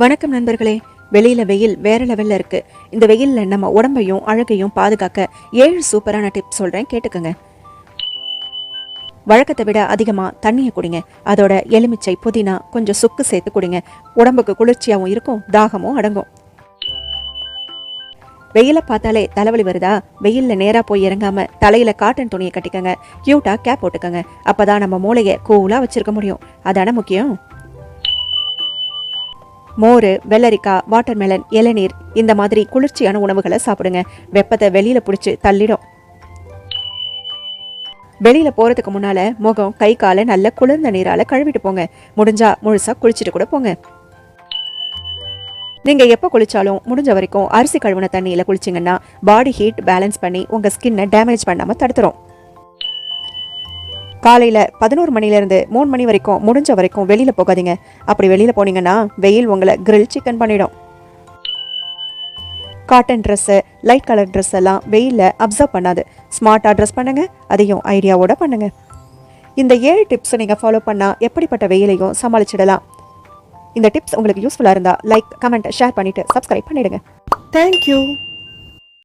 வணக்கம் நண்பர்களே. வெளியில வெயில் வேற லெவல்ல இருக்கு. இந்த வெயில்ல நம்ம உடம்பையும் அழகையும் பாதுகாக்க 7 சூப்பரான டிப்ஸ் சொல்றேன், கேட்டுக்கங்க. வழக்கத்தை விட அதிகமா தண்ணியை குடிங்க. அதோட எலுமிச்சை, புதினா, கொஞ்சம் சுக்கு சேர்த்து குடிங்க. உடம்புக்கு குளிர்ச்சியாவும் இருக்கும், தாகமும் அடங்கும். வெயில பார்த்தாலே தலைவலி வருதா? வெயில்ல நேரா போய் இறங்காம தலையில காட்டன் துணியை கட்டிக்கங்க. கியூட்டா கேப் போட்டுக்கங்க. அப்பதான் நம்ம மூளையை கூலா வச்சிருக்க முடியும். அதான முக்கியம். மோர், வெள்ளரிக்காய், வாட்டர்மெலன், இளநீர் இந்த மாதிரி குளிர்ச்சியான உணவுகளை சாப்பிடுங்க. வெப்பத்தை வெளியில பிடிச்சி தள்ளிடும். வெளியில போறதுக்கு முன்னால முகம், கை, காலை நல்ல குளிர்ந்த நீரால கழுவிட்டு போங்க. முடிஞ்சா முழுசா குளிச்சுட்டு கூட போங்க. நீங்க எப்ப குளிச்சாலும் முடிஞ்ச வரைக்கும் அரிசி கழுவுன தண்ணியில குளிச்சிங்கன்னா பாடி ஹீட் பேலன்ஸ் பண்ணி உங்க ஸ்கின்னை டேமேஜ் பண்ணாம தடுத்துரும். காலையில 11 மணிலேருந்து 3 மணி வரைக்கும் முடிஞ்ச வரைக்கும் வெளியில போகாதீங்க. அப்படி வெளியில போனீங்கன்னா வெயில் உங்களை கிரில் சிக்கன் பண்ணிடும். Cotton dress, light colour dress எல்லாம் வெயிலில் அப்சர்வ் பண்ணாது. ஸ்மார்ட்டாக ட்ரெஸ் பண்ணுங்க, அதையும் ஐடியாவோட பண்ணுங்க. இந்த 7 டிப்ஸை நீங்கள் ஃபாலோ பண்ணால் எப்படிப்பட்ட வெயிலையும் சமாளிச்சிடலாம். இந்த டிப்ஸ் உங்களுக்கு யூஸ்ஃபுல்லாக இருந்தால் லைக், கமெண்ட், ஷேர் பண்ணிட்டு சப்ஸ்கிரைப் பண்ணிடுங்க. தேங்க்யூ.